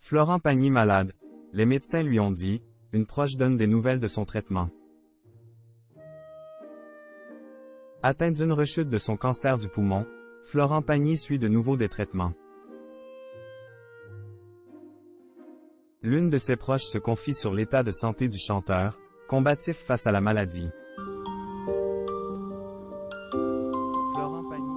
Florent Pagny malade. Les médecins lui ont dit, une proche donne des nouvelles de son traitement. Atteint d'une rechute de son cancer du poumon, Florent Pagny suit de nouveau des traitements. L'une de ses proches se confie sur l'état de santé du chanteur, combatif face à la maladie. Florent Pagny.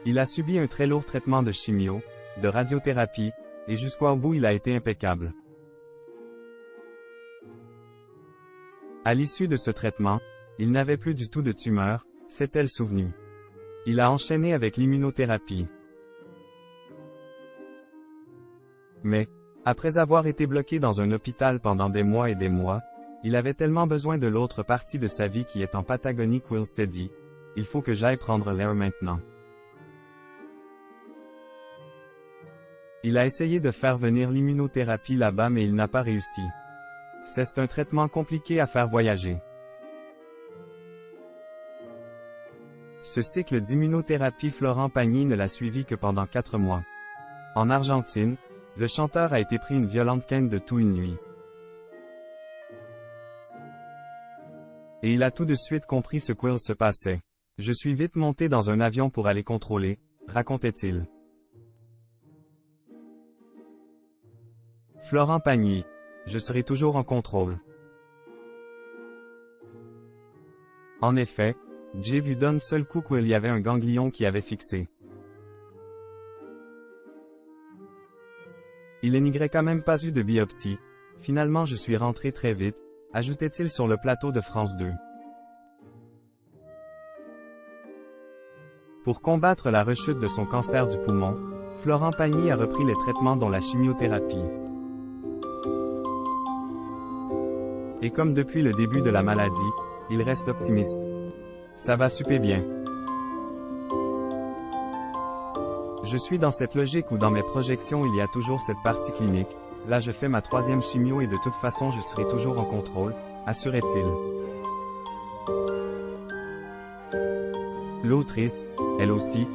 Il a subi un très lourd traitement de chimio, de radiothérapie, et jusqu'au bout il a été impeccable. À l'issue de ce traitement, il n'avait plus du tout de tumeur, s'est-elle souvenue. Il a enchaîné avec l'immunothérapie. Mais, après avoir été bloqué dans un hôpital pendant des mois et des mois, il avait tellement besoin de l'autre partie de sa vie qui est en Patagonie qu'il s'est dit, il faut que j'aille prendre l'air maintenant. Il a essayé de faire venir l'immunothérapie là-bas mais il n'a pas réussi. C'est un traitement compliqué à faire voyager. Ce cycle d'immunothérapie Florent Pagny ne l'a suivi que pendant 4 mois. En Argentine, le chanteur a été pris une violente quinte de tout une nuit. Et il a tout de suite compris ce qu'il se passait. Je suis vite monté dans un avion pour aller contrôler, racontait-il. Florent Pagny. Je serai toujours en contrôle. En effet, j'ai vu d'un seul coup qu'il y avait un ganglion qui avait fixé. Il n'y quand même pas eu de biopsie. Finalement je suis rentré très vite, ajoutait-il sur le plateau de France 2. Pour combattre la rechute de son cancer du poumon, Florent Pagny a repris les traitements dont la chimiothérapie. Et comme depuis le début de la maladie, il reste optimiste. Ça va super bien. Je suis dans cette logique où dans mes projections il y a toujours cette partie clinique, là je fais ma 3e chimio et de toute façon je serai toujours en contrôle, assurait-il. L'autrice, elle aussi,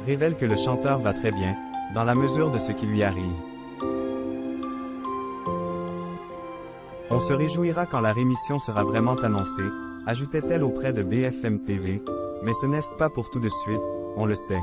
révèle que le chanteur va très bien, dans la mesure de ce qui lui arrive. On se réjouira quand la rémission sera vraiment annoncée, ajoutait-elle auprès de BFM TV, mais ce n'est pas pour tout de suite, on le sait.